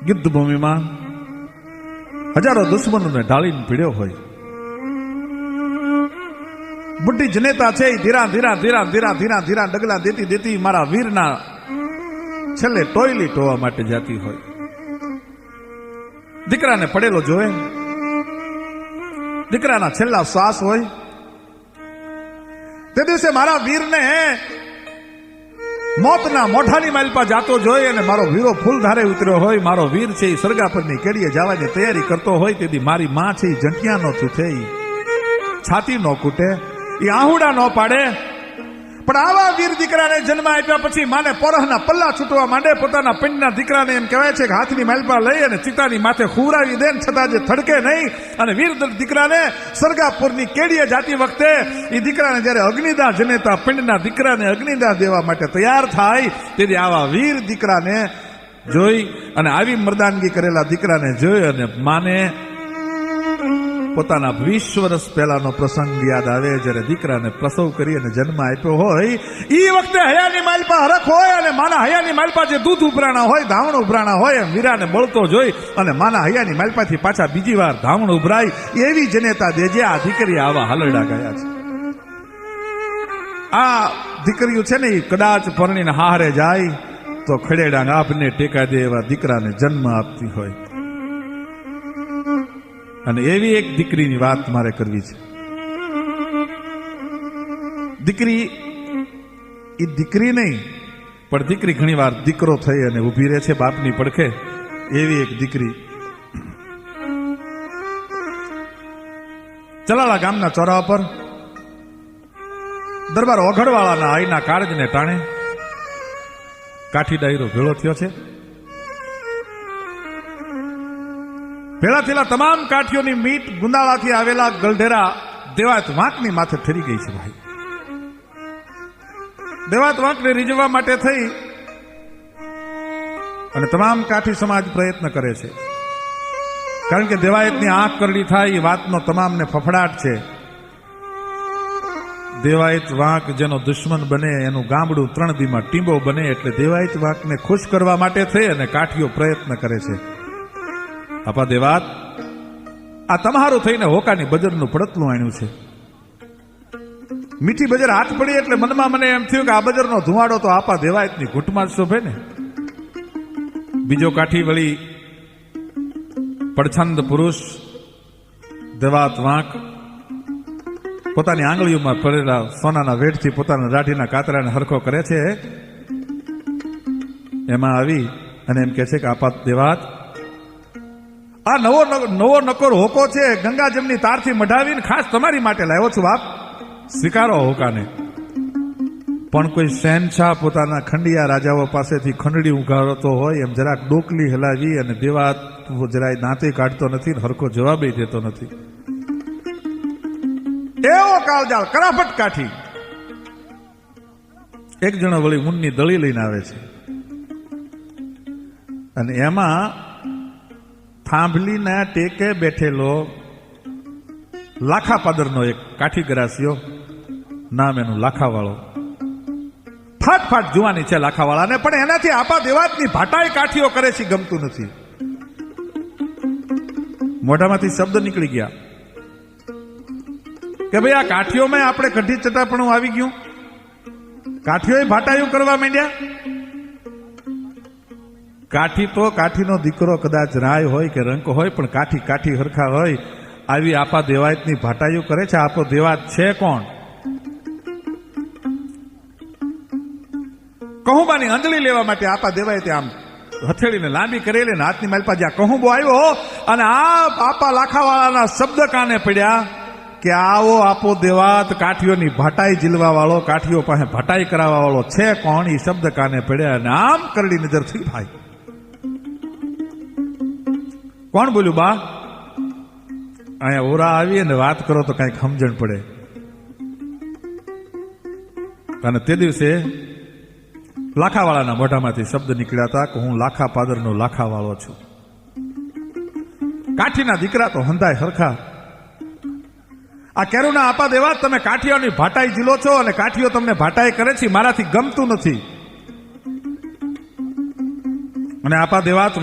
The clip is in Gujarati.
યુદ્ધ ભૂમિમાં હજારો દુશ્મનોને ઢાળીને પીડ્યો હોય. બુઢી જનેતા છે ધીરા ધીરા ધીરા ધીરા ધીરા ધીરા ડગલા દેતી દેતી મારા વીરના છેલ્લે ટોયલી ટોવા માટે જાતી હોય. દીકરાને પડેલો જોવે, દીકરાના છેલ્લા શ્વાસ હોય. તે દિવસે મારા વીરને મોતના મોઢાની માલપા જાતો જોઈ અને મારો વીરો ફૂલધારે ઉતર્યો હોય. મારો વીર છે એ સરગાપરની કેડીએ જવાની તૈયારી કરતો હોય. તેથી મારી માં છે એ જંટિયા નો છૂટે, છાતી નો કૂટે, એ આહુડા નો પાડે. પણ આવા વીર દીકરાને જન્મ આપ્યા પછી માને પોરહના પલ્લા છૂટવા માંડે. પોતાના પિંડના દીકરાને એમ કહેવાય છે કે હાથની માલપા લઈ અને ચિતાની માથે ખુવરાવી દે, છતાં જે થડકે નહીં. અને વીર દીકરાને સરગાપુરની કેડીએ જાતી વખતે એ દીકરાને જ્યારે અગ્નિદાહ જનેતા પિંડના દીકરાને અગ્નિદાહ દેવા માટે તૈયાર થાય, તેથી આવા વીર દીકરાને જોઈ અને આવી મર્દાનગી કરેલા દીકરાને જોઈ અને માને પોતાના 20 વર્ષ પહેલાનો પ્રસંગ યાદ આવે, જ્યારે દીકરાને પ્રસવ કરી અને જન્મ આપ્યો હોય. એ વખતે હયાની માલપા હરખ હોય અને માના હયાની માલપા જે દૂધ ઉભરાણા હોય, ધાવણ ઉભરાણા હોય, એમ વીરાને બળતો જોઈ અને માના હયાની માલપાથી પાછા બીજી વાર ધાવણ ઉભરાય એવી જનેતા દેજે. આ દીકરી આવા હાલરડા ગયા છે. આ દીકરીઓ છે ને એ કદાચ પરણીને હારે જાય તો ખડેડા આપને ટેકા દે એવા દીકરાને જન્મ આપતી હોય. અને એવી એક દીકરીની વાત મારે કરવી છે. દીકરી એ દીકરી નહીં, પણ દીકરી ઘણી વાર દીકરો થઈ અને ઊભી રહે છે બાપની પડખે. એવી એક દીકરી ચલાલા ગામના ચોરાવા પર દરબાર ઓઘડવાળાના આઈના કાળજને ટાણે કાઠી ડાયરો ભેળો થયો છે. ભેળા થયેલા તમામ કાઠીઓની મીટ ગુંદાળાથી આવેલા ગલઢેરા દેવાત વાંકની માથે ઠરી ગઈ છે. ભાઈ, દેવાત વાંકને રીઝવવા માટે થઈ અને તમામ કાઠી સમાજ પ્રયત્ન કરે છે. કારણ કે દેવાયતની આંખ કરડી થાય એ વાતનો તમામને ફફડાટ છે. દેવાયત વાંક જેનો દુશ્મન બને એનું ગામડું 3 દીમાં ટીંબો બને. એટલે દેવાયત વાંકને ખુશ કરવા માટે થઈ અને કાઠીઓ પ્રયત્ન કરે છે. આપા દેવાત, આ તમારું થઈને હોકાની બજરનું પડતલું આણ્યું છે. મીઠી બજર હાથ પડી એટલે મનમાં મને એમ થયું કે આ બજરનો ધુમાડો તો આપા દેવાયતની ઘૂંટમાં જ શોભે ને. બીજો કાઠી વળી પડછંદ પુરુષ દેવાત વાંક પોતાની આંગળીઓમાં પડેલા સોનાના વેઠથી પોતાના દાઢીના કાતરાને હરખો કરે છે. એમાં આવી અને એમ કહે છે કે આપા દેવાત, આ નવો નકોર હોકો છે ગંગાજમની તારથી મઢાવીને ખાસ તમારી માટે લાવ્યો છું બાપ, સ્વીકારો હોકાને. પણ કોઈ શહેનશાહ પોતાના ખંડિયા રાજાઓ પાસેથી ખંડડી ઉઘાડતો હોય એમ જરાક ડોકલી હલાવી અને દેવાત જરાય દાંતે કાઢતો નથી, હરખો જવાબ દેતો નથી. એવો કાળજાળ કરાફટ કાઠી એક જણો વળી ઊનની દળી લઈને આવે છે અને એમાં થાંભલીના ટેકે બેઠેલો લાખા પાદરનો એક કાઠી ગરાસિયો, નામ એનું લાખાવાળો. ફાટફાટ જુવાની છે લાખાવાળાને, પણ એનાથી આપા દેવાતની ભાટાઈ કાઠીઓ કરે છે ગમતું નથી. મોઢામાંથી શબ્દ નીકળી ગયા કે ભાઈ આ કાઠીઓમાં આપણે કઢી ચટાપણું આવી ગયું. કાઠીઓએ ભાટાયું કરવા માંડ્યા. કાઠી તો કાઠીનો દીકરો કદાચ રાય હોય કે રંક હોય, પણ કાઠી કાઠી હરખા હોય. આવી આપા દેવાયતની ભાટાયું કરે છે. આપો દેવાત છે કોણ? કહુંબાની અંજળી લેવા માટે આપા દેવાયતે આમ હથેળીને લાંબી કરેલી ને હાથની માલપા જ્યાં કહુંબો આવ્યો અને આ આપા લાખાવાળાના શબ્દ કાને પડ્યા કે આવો આપો દેવાત કાઠીઓની ભાટાઈ જીલવા વાળો, કાઠીઓ પાસે ભાટાઈ કરાવવા વાળો છે કોણ? એ શબ્દ કાને પડ્યા અને આમ કરડી નજર થઈ. ભાઈ, કોણ બોલ્યું બા? અહીંયા ઓરા આવી અને વાત કરો તો કઈક સમજણ પડે. અને તે દિવસે લાખાવાળાના મોઢામાંથી શબ્દ નીકળ્યા હતા કે હું લાખા પાદરનો લાખાવાળો છું. કાઠીના દીકરા તો હંધાય હરખા. આ કેરુના આપા દેવા, તમે કાઠીઓની ભાટાઈ જીલો છો અને કાઠીઓ તમને ભાટાઈ કરે છે, મારાથી ગમતું નથી. અને આપા દેવાત